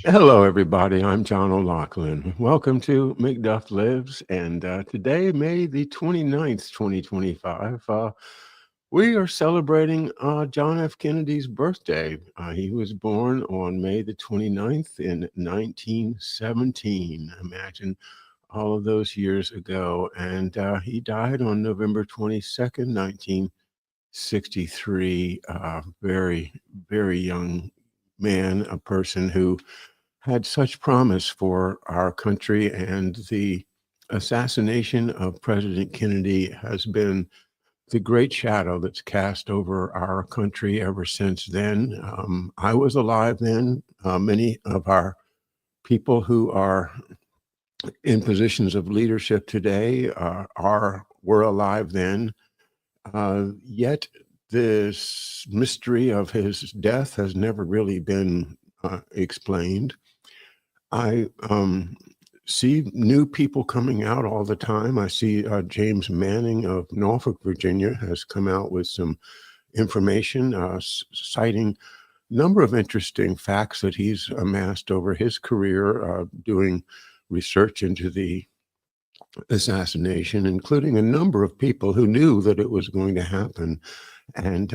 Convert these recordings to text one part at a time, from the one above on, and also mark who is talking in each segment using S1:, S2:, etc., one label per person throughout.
S1: Hello, everybody. I'm John O'Loughlin. Welcome to McDuff Lives. And today, May the 29th, 2025, we are celebrating John F. Kennedy's birthday. He was born on May the 29th in 1917. Imagine all of those years ago. And he died on November 22nd, 1963. Very, very young man, a person who had such promise for our country, and the assassination of President Kennedy has been the great shadow that's cast over our country ever since then. I was alive then. Many of our people who are in positions of leadership today were alive then. Yet this mystery of his death has never really been explained. I see new people coming out all the time. I see James Manning of Norfolk, Virginia, has come out with some information citing a number of interesting facts that he's amassed over his career doing research into the assassination, including a number of people who knew that it was going to happen. And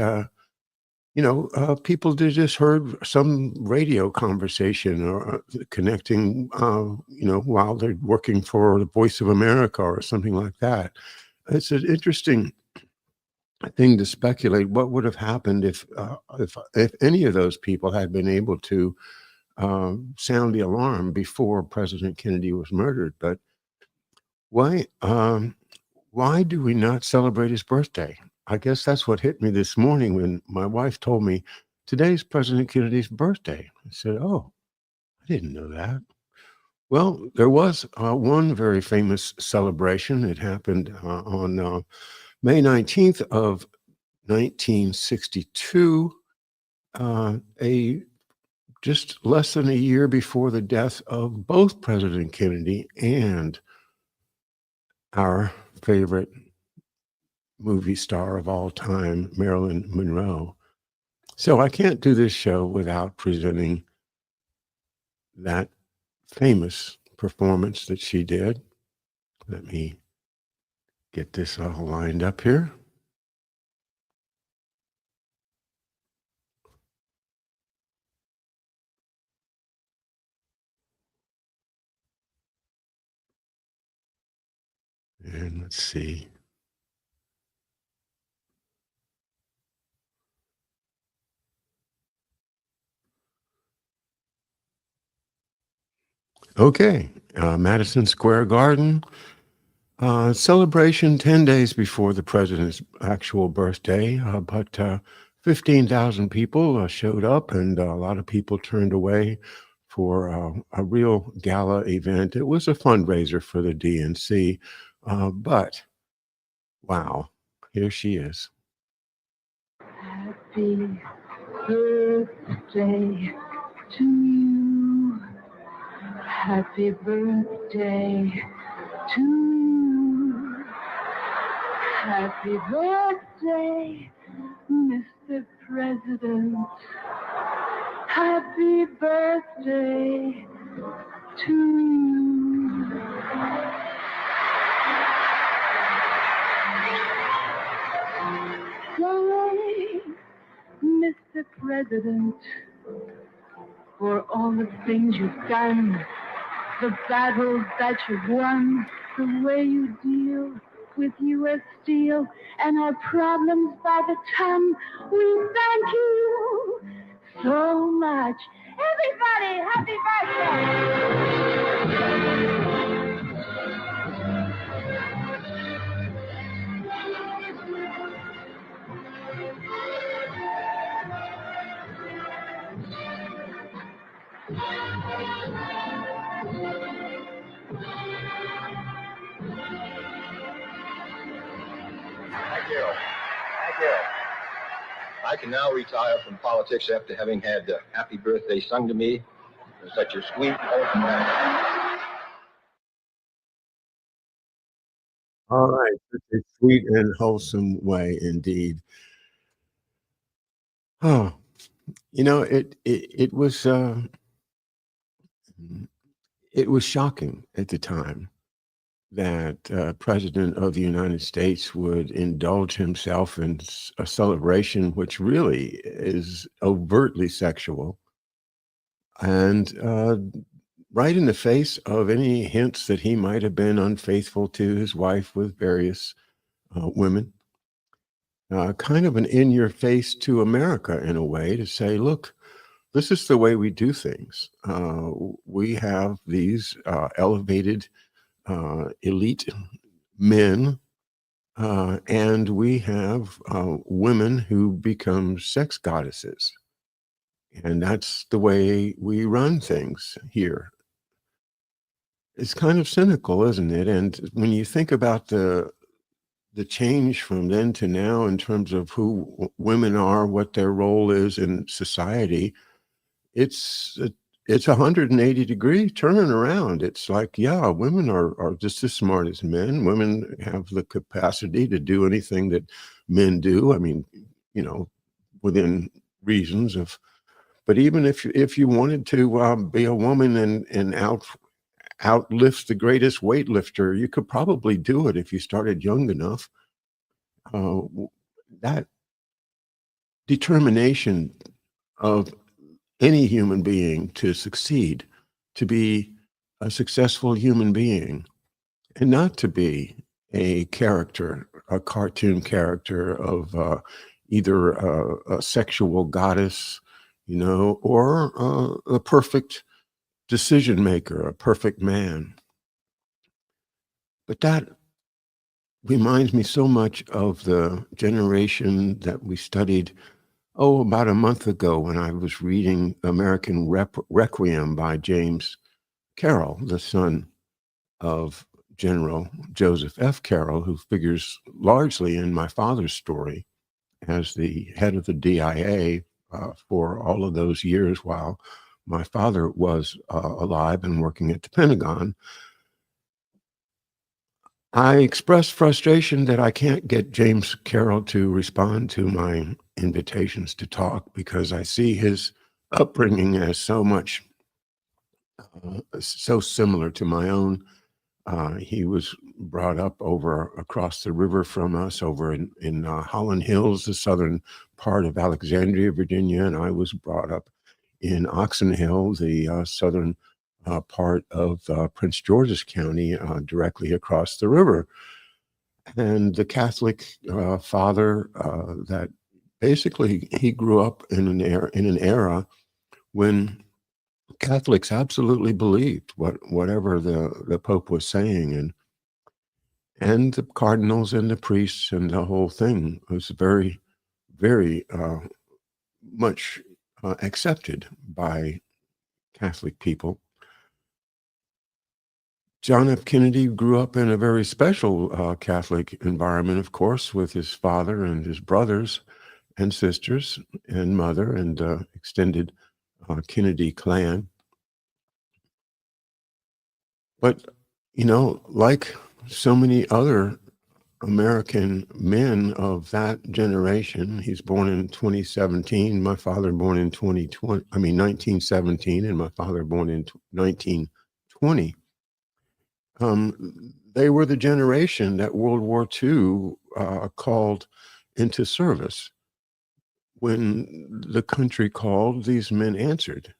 S1: people just heard some radio conversation or connecting, while they're working for the Voice of America or something like that. It's an interesting thing to speculate what would have happened if any of those people had been able to sound the alarm before President Kennedy was murdered. But why? Why do we not celebrate his birthday? I guess that's what hit me this morning when my wife told me today's President Kennedy's birthday. I said, "Oh, I didn't know that." Well, there was one very famous celebration. It happened on May 19th of 1962, a just less than a year before the death of both President Kennedy and our favorite movie star of all time, Marilyn Monroe. So I can't do this show without presenting that famous performance that she did. Let me get this all lined up here. And let's see. Okay, Madison Square Garden. Celebration 10 days before the president's actual birthday, but 15,000 people showed up, and a lot of people turned away for a real gala event. It was a fundraiser for the DNC, but wow, here she is.
S2: Happy birthday to you. Happy birthday to you. Happy birthday, Mr. President. Happy birthday to you. Yay, Mr. President, for all the things you've done, the battles that you've won, the way you deal with U.S. Steel and our problems by the ton. We thank you so much. Everybody, happy birthday!
S3: Thank you. Thank you. I can now retire from politics after having had happy birthday sung to me in such a sweet, wholesome manner.
S1: All right, such a sweet and wholesome way indeed. Oh, it was It was shocking at the time that President of the United States would indulge himself in a celebration which really is overtly sexual, and right in the face of any hints that he might have been unfaithful to his wife with various women. Kind of an in your face to America in a way to say, look, this is the way we do things. We have these elevated elite men, and we have women who become sex goddesses. And that's the way we run things here. It's kind of cynical, isn't it? And when you think about the change from then to now in terms of who women are, what their role is in society, it's it's 180-degree turning around. It's like, yeah, women are just as smart as men. Women have the capacity to do anything that men do. I mean, you know, within reasons of. But even if you wanted to be a woman and outlift the greatest weightlifter, you could probably do it if you started young enough. That determination of any human being to succeed, to be a successful human being, and not to be a character, a cartoon character of either a sexual goddess, or a perfect decision maker, a perfect man. But that reminds me so much of the generation that we studied, about a month ago when I was reading American Requiem by James Carroll, the son of General Joseph F. Carroll, who figures largely in my father's story as the head of the DIA for all of those years while my father was alive and working at the Pentagon. I expressed frustration that I can't get James Carroll to respond to my invitations to talk because I see his upbringing as so similar to my own. He was brought up over across the river from us over in Holland Hills, the southern part of Alexandria, Virginia, and I was brought up in Oxon Hill, the southern part of Prince George's County, directly across the river. And the Catholic father that basically he grew up in an era when Catholics absolutely believed whatever the Pope was saying, and the cardinals and the priests and the whole thing was very, very much accepted by Catholic people. John F. Kennedy grew up in a very special Catholic environment, of course, with his father and his brothers and sisters and mother and extended Kennedy clan. But, like so many other American men of that generation, he's born in 2017, my father born in 1917, and my father born in 1920. They were the generation that World War II called into service. When the country called, these men answered.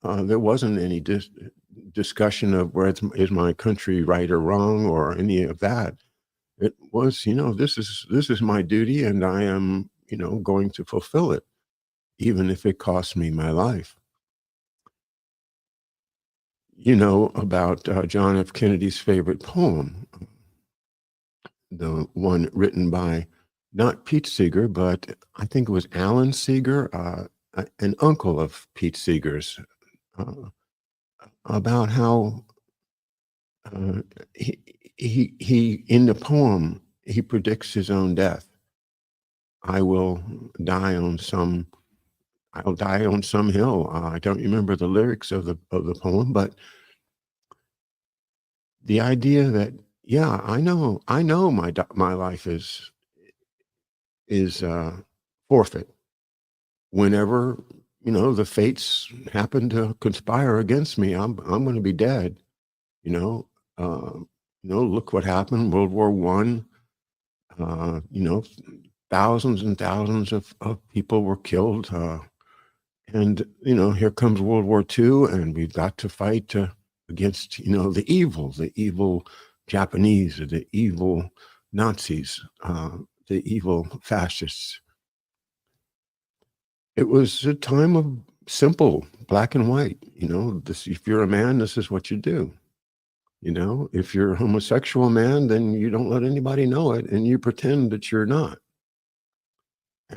S1: There wasn't any discussion of is my country right or wrong or any of that. It was, this is my duty, and I am, going to fulfill it, even if it costs me my life. You know about John F. Kennedy's favorite poem, the one written by not Pete Seeger, but I think it was Alan Seeger, an uncle of Pete Seeger's, about how he in the poem he predicts his own death. I'll die on some hill. I don't remember the lyrics of the poem, but the idea that, yeah, I know my life is forfeit whenever the fates happen to conspire against me. I'm going to be dead. You know, uh, look what happened. World War One. Thousands and thousands of people were killed. And here comes World War II, and we've got to fight against the evil Japanese, or the evil Nazis, the evil fascists. It was a time of simple black and white. If you're a man, this is what you do. If you're a homosexual man, then you don't let anybody know it, and you pretend that you're not.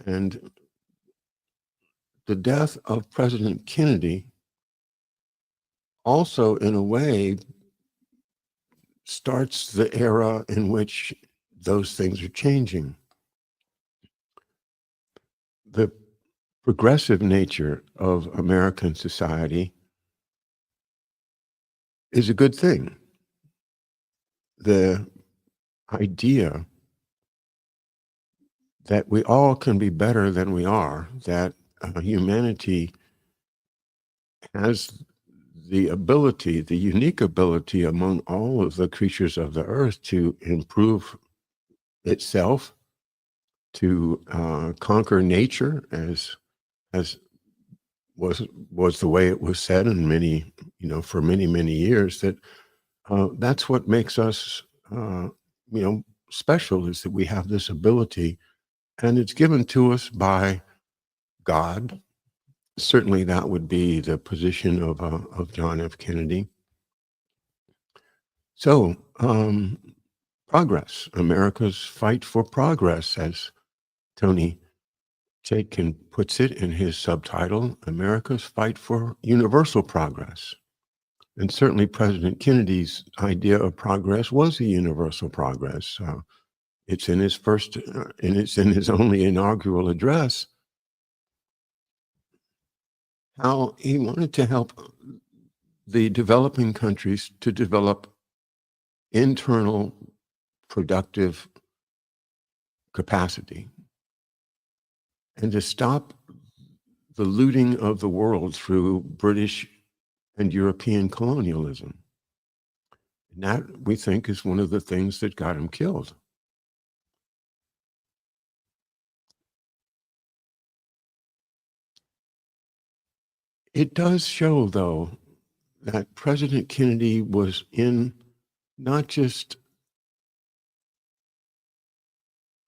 S1: And the death of President Kennedy also, in a way, starts the era in which those things are changing. The progressive nature of American society is a good thing. The idea that we all can be better than we are, that humanity has the ability, the unique ability among all of the creatures of the earth to improve itself, to conquer nature, as was the way it was said in many, for many years, that that's what makes us, special, is that we have this ability, and it's given to us by God. Certainly, that would be the position of John F. Kennedy. So, progress, America's fight for progress, as Tony Chaikin puts it in his subtitle, America's fight for universal progress. And certainly President Kennedy's idea of progress was a universal progress. It's in his first, and it's in his only inaugural address, how he wanted to help the developing countries to develop internal productive capacity, and to stop the looting of the world through British and European colonialism. And that, we think, is one of the things that got him killed. It does show, though, that President Kennedy was in not just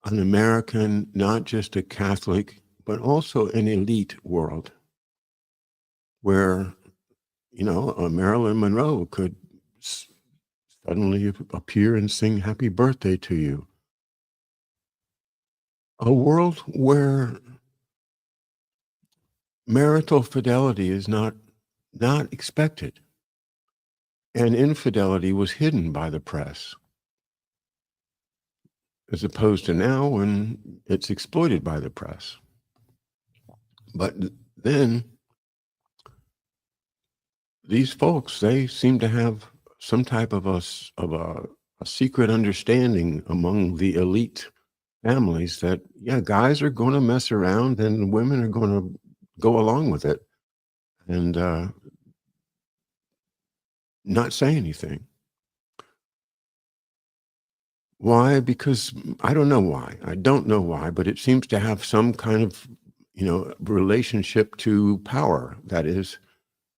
S1: an American, not just a Catholic, but also an elite world where, Marilyn Monroe could suddenly appear and sing happy birthday to you. A world where marital fidelity is not expected, and infidelity was hidden by the press, as opposed to now when it's exploited by the press. But then these folks, they seem to have some type of a secret understanding among the elite families that, yeah, guys are going to mess around and women are going to go along with it and not say anything. Why? Because I don't know why. I don't know why, but it seems to have some kind of, relationship to power. That is,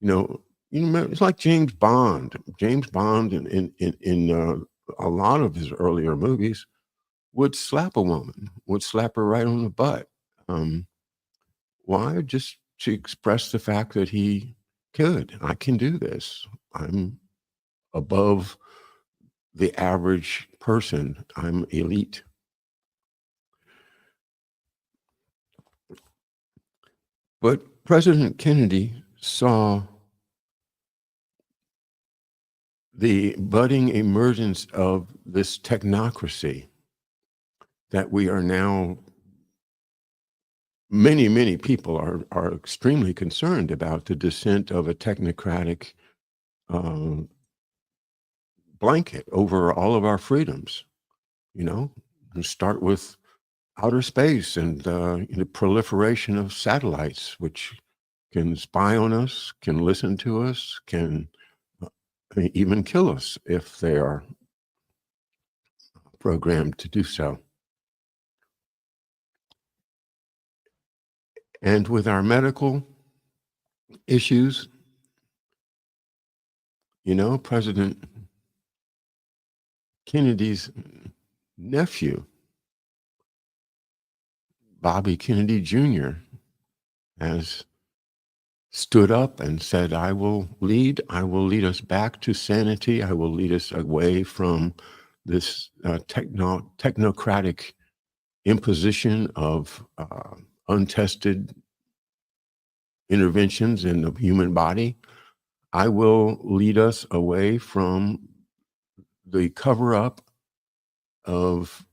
S1: it's like James Bond. James Bond in a lot of his earlier movies would slap a woman, would slap her right on the butt. Why? Just to express the fact that he could. I can do this. I'm above the average person. I'm elite. But President Kennedy saw the budding emergence of this technocracy that we are now, many people are extremely concerned about, the descent of a technocratic blanket over all of our freedoms, and start with outer space and the proliferation of satellites, which can spy on us, can listen to us, can even kill us if they are programmed to do so. And with our medical issues, President Kennedy's nephew, Bobby Kennedy Jr., has stood up and said, I will lead us back to sanity. I will lead us away from this technocratic imposition of untested interventions in the human body. I will lead us away from the cover-up of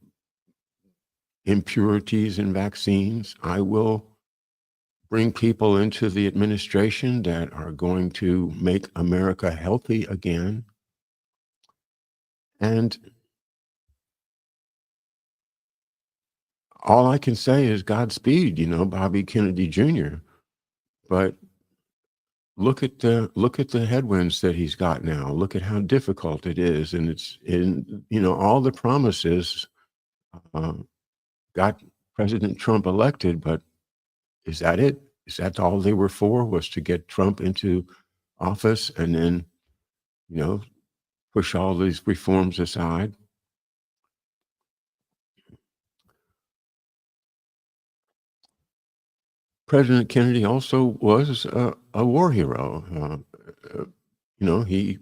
S1: impurities in vaccines. I will bring people into the administration that are going to make America healthy again. And all I can say is Godspeed, Bobby Kennedy Jr. But look at the headwinds that he's got now. Look at how difficult it is. And it's all the promises got President Trump elected, but is that it? Is that all they were for, was to get Trump into office and then, push all these reforms aside? President Kennedy also was a war hero. He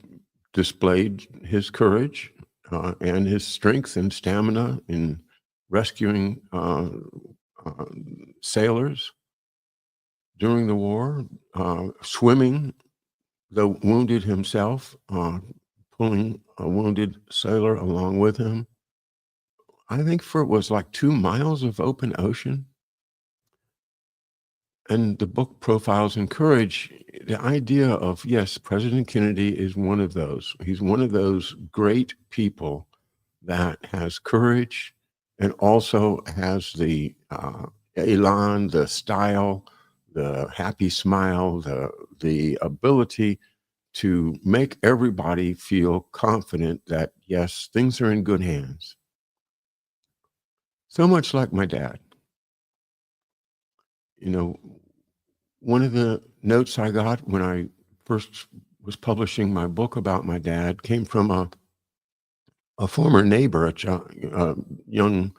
S1: displayed his courage and his strength and stamina in rescuing sailors during the war, swimming the wounded himself, pulling a wounded sailor along with him. I think it was like 2 miles of open ocean. And the book profiles in courage the idea of, yes, President Kennedy is one of those. He's one of those great people that has courage and also has the elan, the style, the happy smile, the ability to make everybody feel confident that, yes, things are in good hands. So much like my dad. One of the notes I got when I first was publishing my book about my dad came from a former neighbor, a young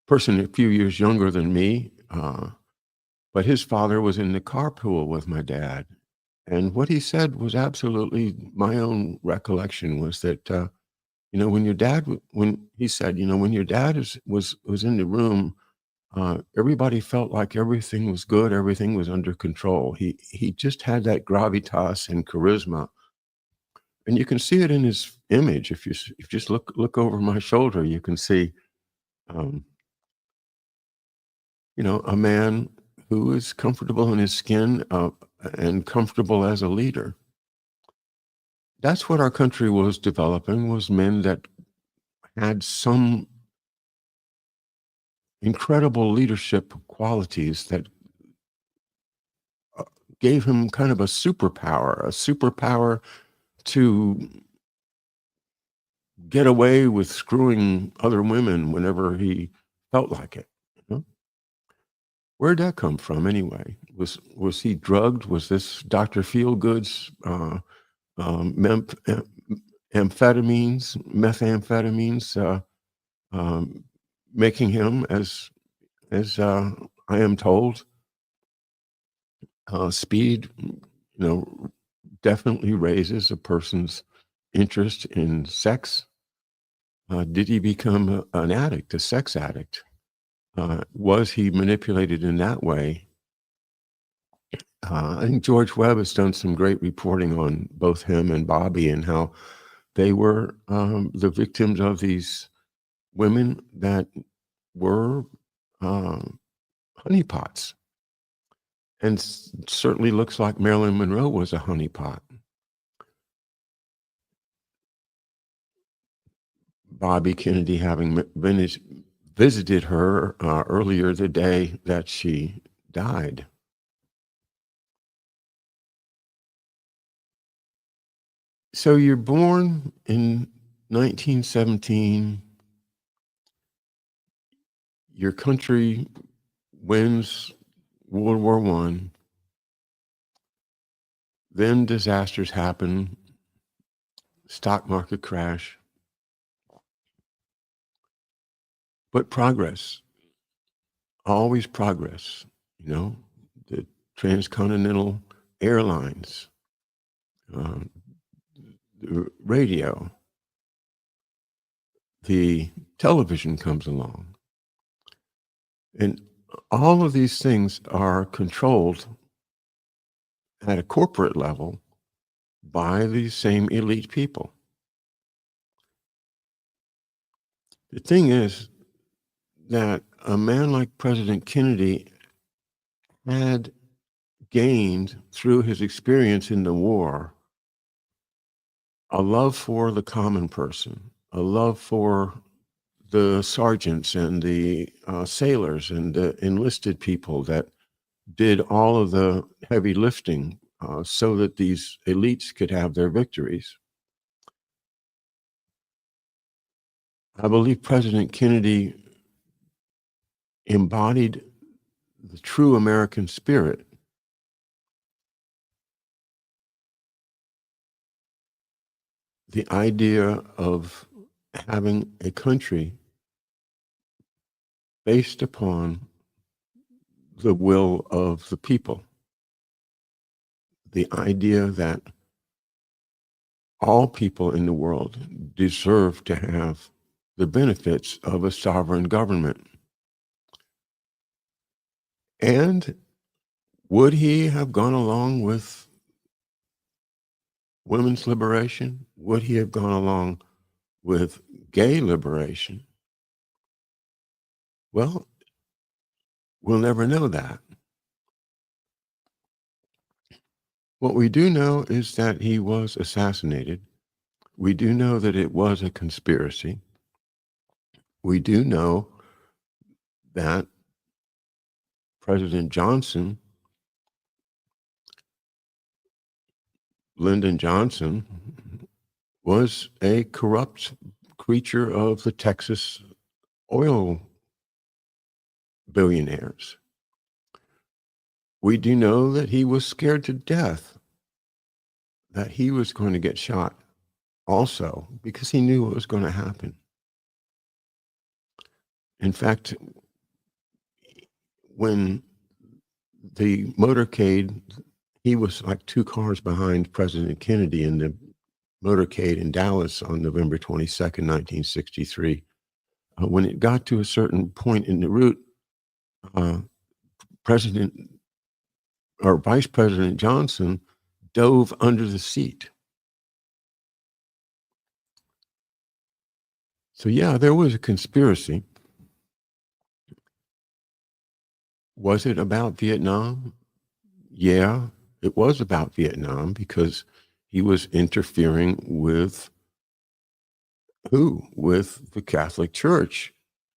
S1: person a few years younger than me, but his father was in the carpool with my dad. And what he said was absolutely my own recollection, was that, when your dad, when he said, when your dad was in the room, everybody felt like everything was good, everything was under control. He just had that gravitas and charisma, and you can see it in his image. If you just look over my shoulder, you can see, a man who is comfortable in his skin and comfortable as a leader. That's what our country was developing, was men that had some incredible leadership qualities that gave him kind of a superpower to get away with screwing other women whenever he felt like it. Where'd that come from anyway? Was he drugged? Was this Dr. Feelgood's methamphetamines making him, as I am told, speed, definitely raises a person's interest in sex. Did he become an addict, a sex addict? Was he manipulated in that way? I think George Webb has done some great reporting on both him and Bobby and how they were the victims of these women that were honeypots. And certainly looks like Marilyn Monroe was a honeypot. Bobby Kennedy having visited her earlier the day that she died. So you're born in 1917. Your country wins World War I. Then disasters happen, stock market crash, but progress, always progress. The transcontinental airlines, uh, the radio, the television comes along. And all of these things are controlled at a corporate level by these same elite people. The thing is that a man like President Kennedy had gained through his experience in the war a love for the common person, a love for the sergeants and the sailors and the enlisted people that did all of the heavy lifting so that these elites could have their victories. I believe President Kennedy embodied the true American spirit. The idea of having a country based upon the will of the people. The idea that all people in the world deserve to have the benefits of a sovereign government. And would he have gone along with women's liberation? Would he have gone along with gay liberation? Well, we'll never know that. What we do know is that he was assassinated. We do know that it was a conspiracy. We do know that President Johnson, Lyndon Johnson, was a corrupt creature of the Texas oil billionaires. We do know that he was scared to death that he was going to get shot also because he knew what was going to happen. In fact, when the motorcade, he was like 2 cars behind President Kennedy in the motorcade in Dallas on November 22nd, 1963. When it got to a certain point in the route, President or Vice President Johnson dove under the seat. So yeah, there was a conspiracy. Was it about Vietnam? Yeah, it was about Vietnam because he was interfering with who? With the Catholic Church.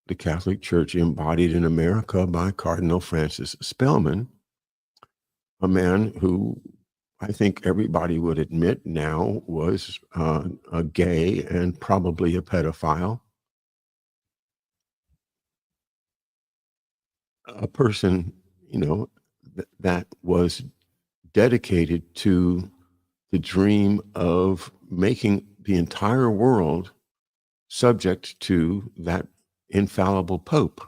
S1: The Catholic Church embodied in America by Cardinal Francis Spellman, a man who I think everybody would admit now was a gay and probably a pedophile. A person, that was dedicated to the dream of making the entire world subject to that infallible Pope.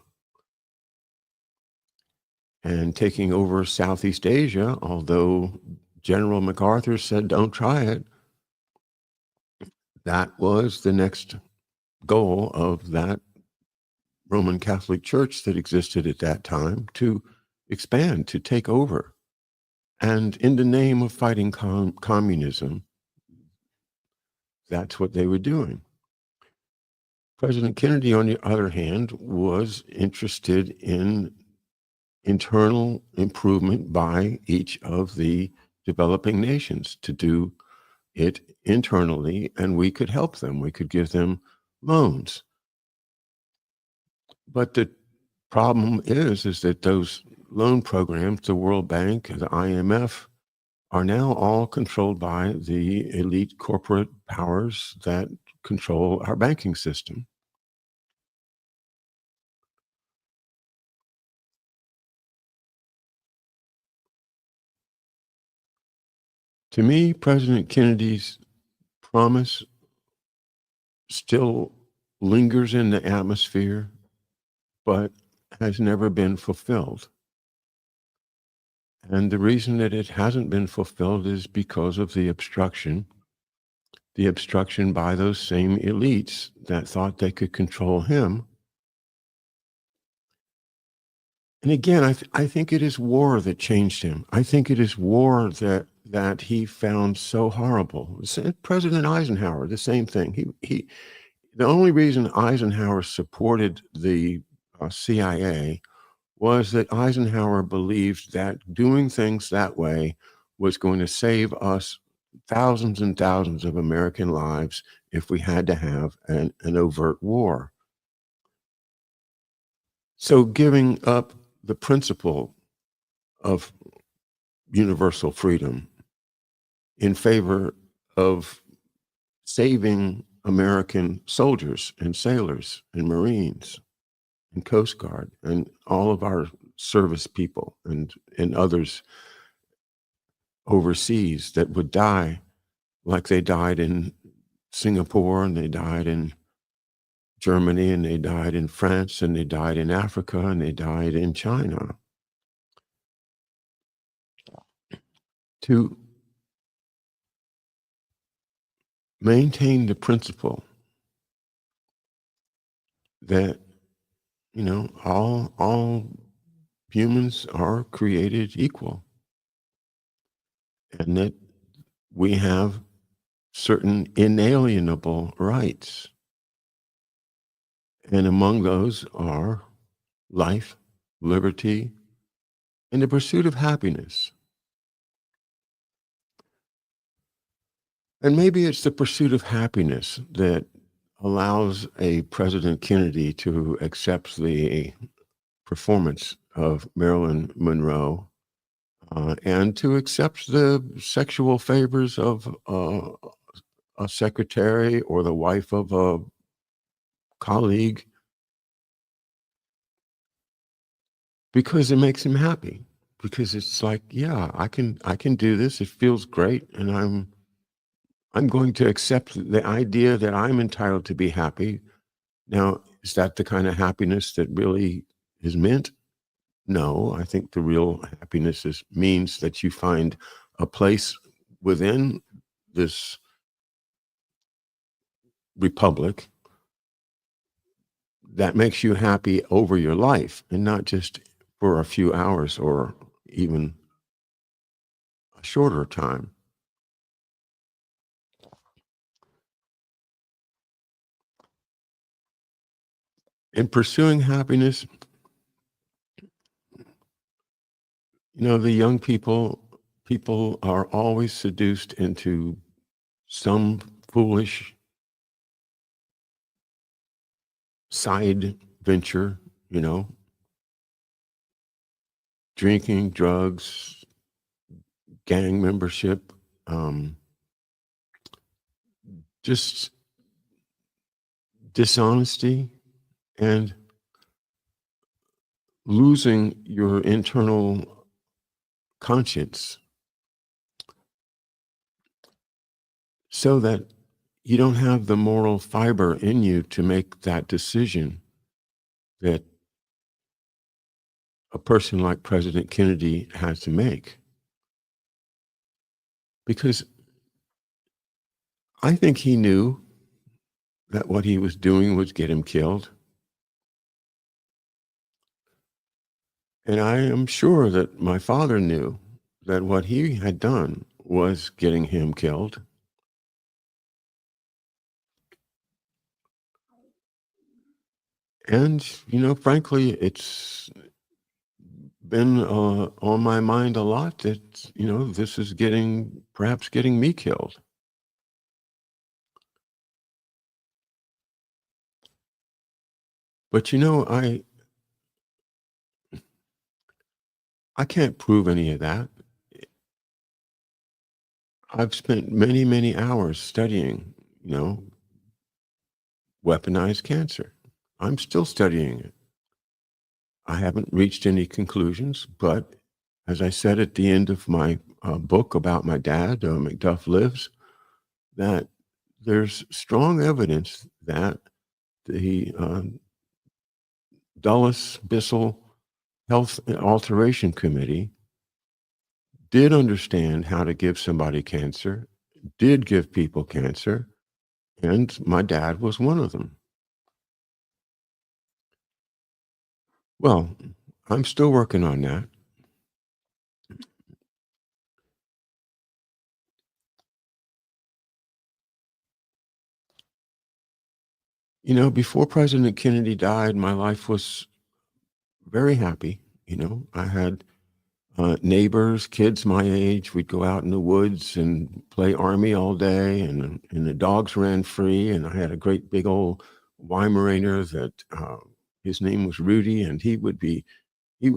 S1: And taking over Southeast Asia, although General MacArthur said, don't try it, that was the next goal of that Roman Catholic Church that existed at that time, to expand, to take over. And in the name of fighting communism, that's what they were doing. President Kennedy, on the other hand, was interested in internal improvement by each of the developing nations to do it internally, and we could help them. We could give them loans. But the problem is that those loan programs, the World Bank, the IMF, are now all controlled by the elite corporate powers that control our banking system. To me, President Kennedy's promise still lingers in the atmosphere, but has never been fulfilled. And the reason that it hasn't been fulfilled is because of the obstruction by those same elites that thought they could control him. And again, I think it is war that changed him. I think it is war that he found so horrible. President Eisenhower, the same thing. The only reason Eisenhower supported the CIA was that Eisenhower believed that doing things that way was going to save us thousands and thousands of American lives if we had to have an overt war. So giving up the principle of universal freedom in favor of saving American soldiers and sailors and Marines and Coast Guard and all of our service people and others overseas that would die like they died in Singapore and they died in Germany and they died in France and they died in Africa and they died in China. To maintain the principle that, all humans are created equal and that we have certain inalienable rights. And among those are life, liberty, and the pursuit of happiness. And maybe it's the pursuit of happiness that allows a President Kennedy to accept the performance of Marilyn Monroe and to accept the sexual favors of a secretary or the wife of a colleague because it makes him happy. Because it's like, yeah, I can do this. It feels great, and I'm going to accept the idea that I'm entitled to be happy. Now, is that the kind of happiness that really is meant? No, I think the real happiness means that you find a place within this republic that makes you happy over your life and not just for a few hours or even a shorter time. In pursuing happiness, the young people are always seduced into some foolish side venture, drinking, drugs, gang membership, just dishonesty and losing your internal conscience so that you don't have the moral fiber in you to make that decision that a person like President Kennedy had to make. Because I think he knew that what he was doing would get him killed. And I am sure that my father knew that what he had done was getting him killed. And, frankly, it's been on my mind a lot that, this is perhaps getting me killed. But, I can't prove any of that. I've spent many, many hours studying, weaponized cancer. I'm still studying it. I haven't reached any conclusions, but as I said at the end of my book about my dad, McDuff Lives, that there's strong evidence that the Dulles Bissell Health Alteration Committee did understand how to give somebody cancer, did give people cancer, and my dad was one of them. Well, I'm still working on that. Before President Kennedy died, my life was very happy. I had neighbors, kids my age. We'd go out in the woods and play army all day, and the dogs ran free. And I had a great big old Weimaraner that his name was Rudy, and he would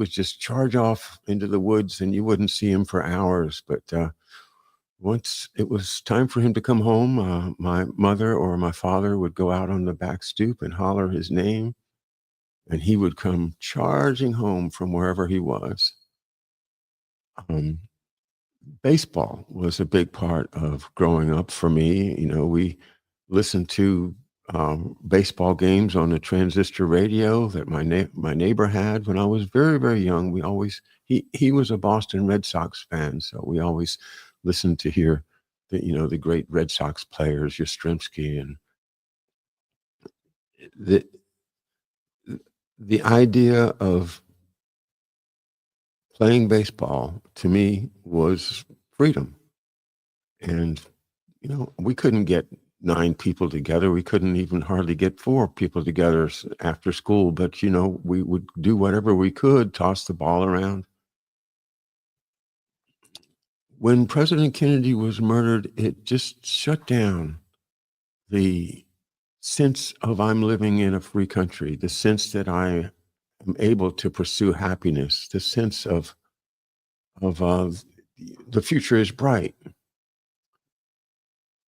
S1: just charge off into the woods, and you wouldn't see him for hours. But once it was time for him to come home, my mother or my father would go out on the back stoop and holler his name, and he would come charging home from wherever he was. Baseball was a big part of growing up for me. We listened to baseball games on the transistor radio that my neighbor had when I was very, very young. He was a Boston Red Sox fan, so we always listened to hear the great Red Sox players, Yastrzemski, and the the idea of playing baseball to me was freedom. And, we couldn't get 9 people together. We couldn't even hardly get 4 people together after school. But, we would do whatever we could, toss the ball around. When President Kennedy was murdered, it just shut down the sense of I'm living in a free country, the sense that I am able to pursue happiness, the sense of the future is bright.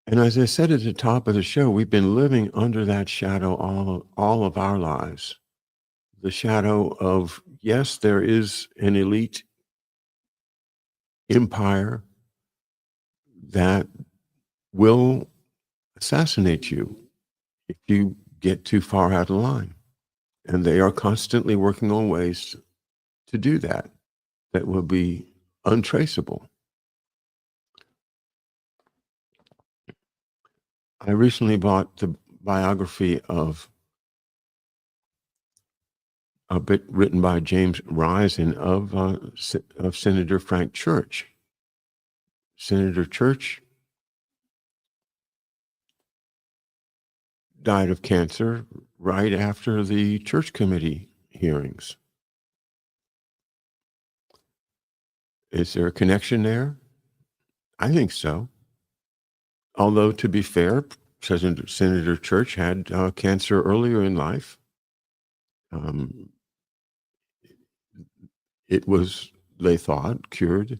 S1: And as I said at the top of the show, we've been living under that shadow all of our lives. The shadow of, yes, there is an elite empire that will assassinate you if you get too far out of line. And they are constantly working on ways to do that will be untraceable. I recently bought the biography of a bit written by James Risen of Senator Frank Church. Senator Church died of cancer right after the church committee hearings. Is there a connection there? I think so. Although, to be fair, Senator Church had cancer earlier in life. It was, they thought, cured.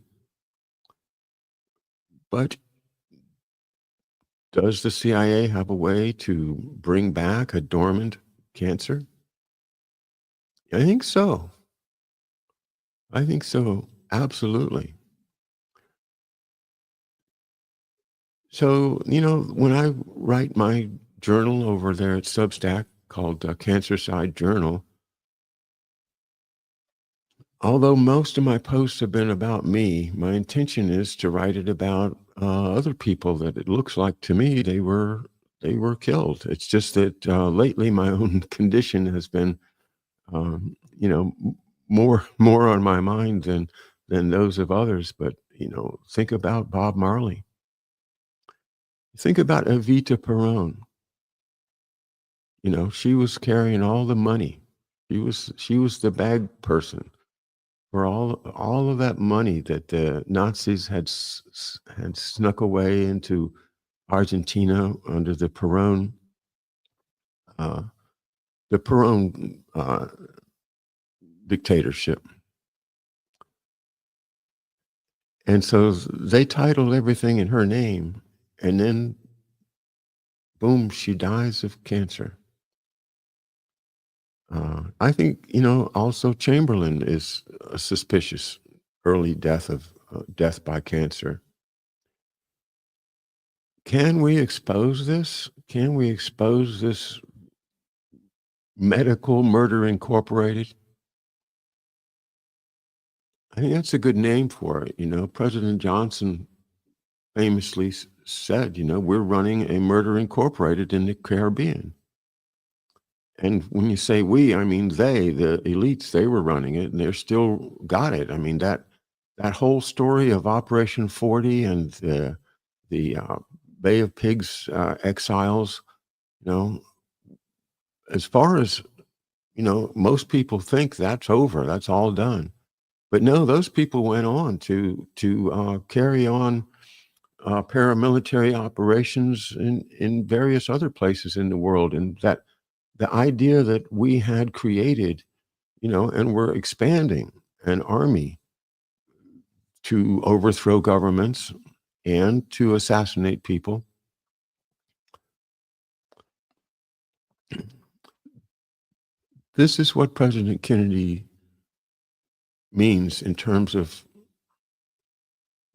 S1: But does the CIA have a way to bring back a dormant cancer? I think so. I think so. Absolutely. So, when I write my journal over there at Substack called Cancer Side Journal, although most of my posts have been about me, my intention is to write it about other people that it looks like to me they were killed. It's just that lately my own condition has been, more on my mind than those of others. But think about Bob Marley. Think about Evita Peron. She was carrying all the money. She was the bag person for all of that money that the Nazis had snuck away into Argentina under the Peron uh, dictatorship. And so they titled everything in her name, and then boom, she dies of cancer. I think, also Chamberlain is a suspicious early death by cancer. Can we expose this? Can we expose this medical murder incorporated? I think that's a good name for it. President Johnson famously said, we're running a murder incorporated in the Caribbean. And when you say we, I mean they, the elites, they were running it and they're still got it. I mean, that whole story of Operation 40 and the Bay of Pigs exiles, as far as, most people think that's over, that's all done. But no, those people went on to carry on paramilitary operations in various other places in the world. And that the idea that we had created, and we're expanding an army to overthrow governments and to assassinate people. This is what President Kennedy means in terms of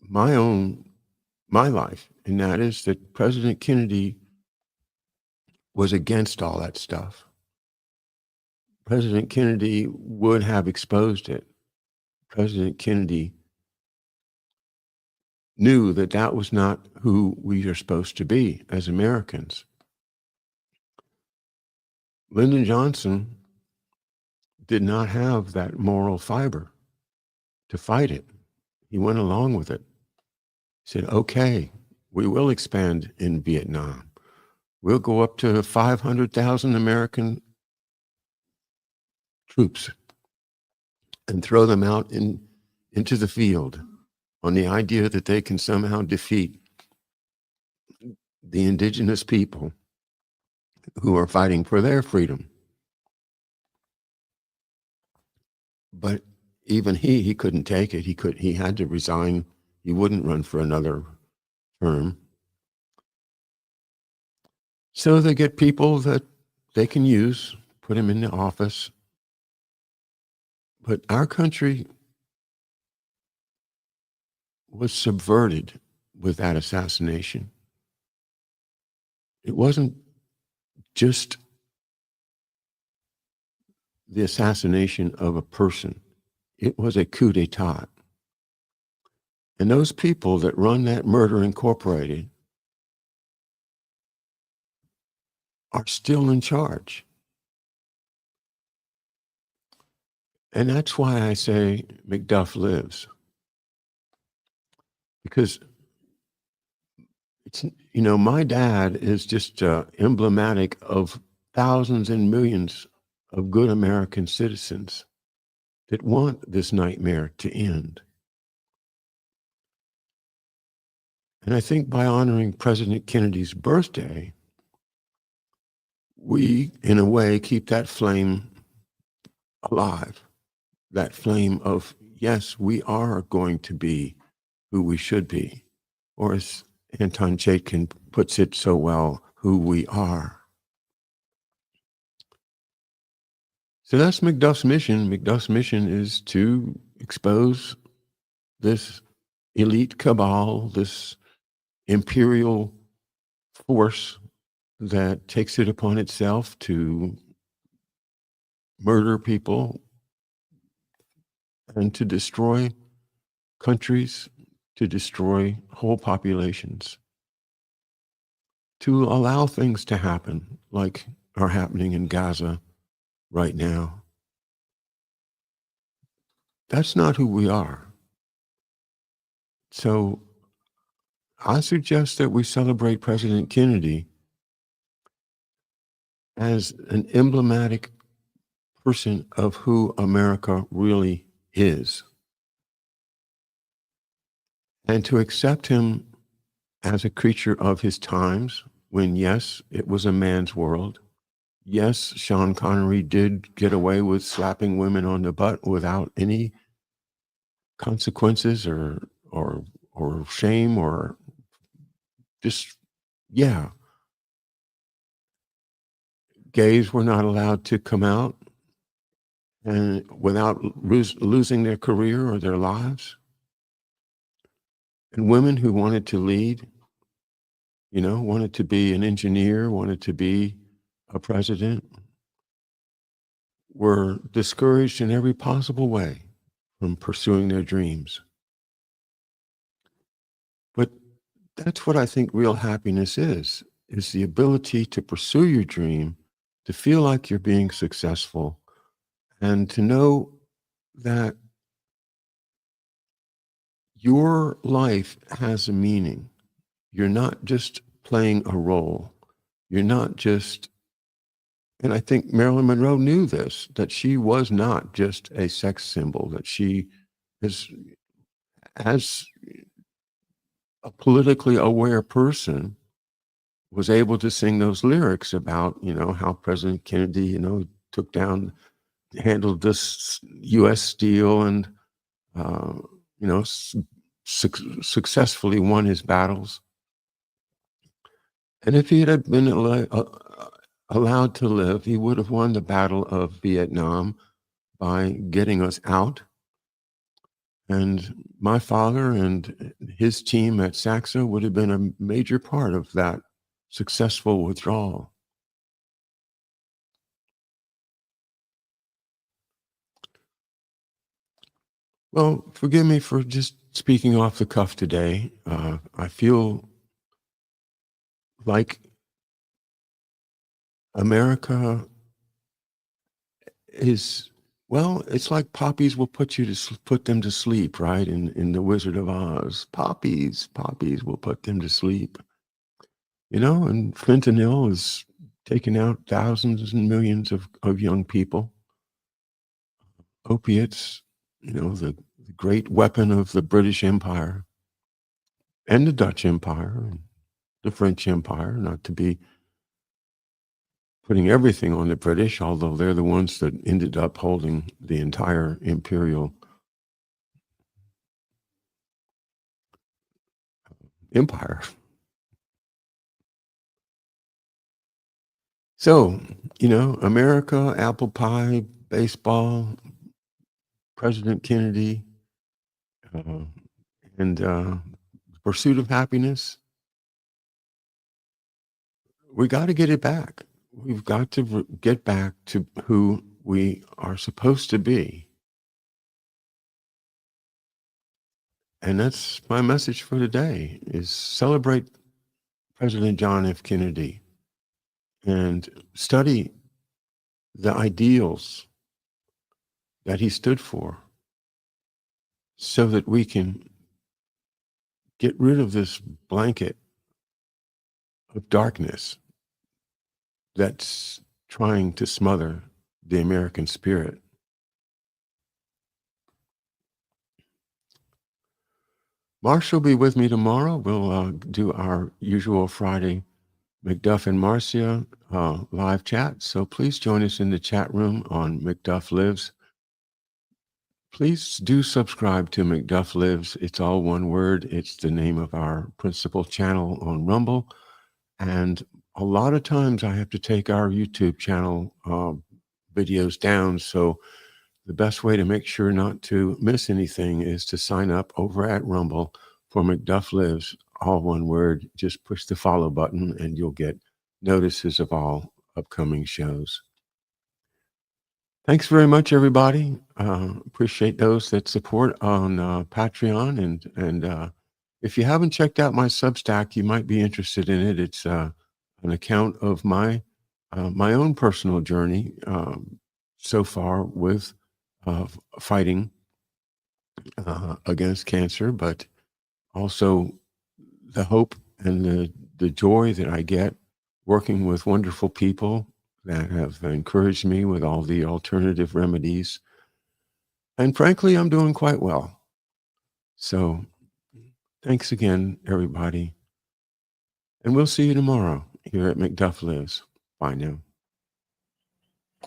S1: my life, and that is that President Kennedy was against all that stuff. President Kennedy would have exposed it. President Kennedy knew that that was not who we are supposed to be as Americans. Lyndon Johnson did not have that moral fiber to fight it. He went along with it. He said, okay, we will expand in Vietnam. We'll go up to 500,000 American troops and throw them out into the field on the idea that they can somehow defeat the indigenous people who are fighting for their freedom. But even he couldn't take it. He had to resign. He wouldn't run for another term. So they get people that they can use, put them in the office. But our country was subverted with that assassination. It wasn't just the assassination of a person. It was a coup d'etat. And those people that run that Murder Incorporated are still in charge. And that's why I say McDuff lives. Because it's, my dad is just emblematic of thousands and millions of good American citizens that want this nightmare to end. And I think by honoring President Kennedy's birthday, we, in a way, keep that flame alive. That flame of, yes, we are going to be who we should be. Or as Anton Chaikin puts it so well, who we are. So that's McDuff's mission. McDuff's mission is to expose this elite cabal, this imperial force that takes it upon itself to murder people and to destroy countries, to destroy whole populations, to allow things to happen like are happening in Gaza right now. That's not who we are. So I suggest that we celebrate President Kennedy as an emblematic person of who America really is. And to accept him as a creature of his times, when, yes, it was a man's world. Yes, Sean Connery did get away with slapping women on the butt without any consequences or or shame, or just, yeah. Gays were not allowed to come out and without losing their career or their lives. And women who wanted to lead, wanted to be an engineer, wanted to be a president, were discouraged in every possible way from pursuing their dreams. But that's what I think real happiness is the ability to pursue your dream, to feel like you're being successful, and to know that your life has a meaning. You're not just playing a role. You're not just, and I think Marilyn Monroe knew this, that she was not just a sex symbol, that she is, as a politically aware person, was able to sing those lyrics about, how President Kennedy, took down, handled this U.S. Steel and, successfully won his battles. And if he had been allowed to live, he would have won the Battle of Vietnam by getting us out. And my father and his team at Saxa would have been a major part of that successful withdrawal. Well, forgive me for just speaking off the cuff today. I feel like America is, well, it's like poppies will put them to sleep, right? In The Wizard of Oz, poppies will put them to sleep. And fentanyl is taking out thousands and millions of young people. Opiates, the great weapon of the British Empire and the Dutch Empire and the French Empire, not to be putting everything on the British, although they're the ones that ended up holding the entire imperial empire. So, America, apple pie, baseball, President Kennedy, and pursuit of happiness. We got to get it back. We've got to get back to who we are supposed to be. And that's my message for today, is celebrate President John F. Kennedy and study the ideals that he stood for so that we can get rid of this blanket of darkness that's trying to smother the American spirit. Marcia will be with me tomorrow. We'll do our usual Friday McDuff and Marcia live chat. So please join us in the chat room on McDuff Lives. Please do subscribe to McDuff Lives. It's all one word. It's the name of our principal channel on Rumble. And a lot of times I have to take our YouTube channel videos down. So the best way to make sure not to miss anything is to sign up over at Rumble for McDuff Lives, all one word. Just push the follow button and you'll get notices of all upcoming shows. Thanks very much, everybody. Appreciate those that support on Patreon. And if you haven't checked out my Substack, you might be interested in it. It's an account of my own personal journey so far with fighting against cancer, but also the hope and the joy that I get working with wonderful people that have encouraged me with all the alternative remedies. And frankly, I'm doing quite well. So thanks again, everybody. And we'll see you tomorrow here at McDuff Lives. Bye now.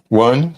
S1: 1,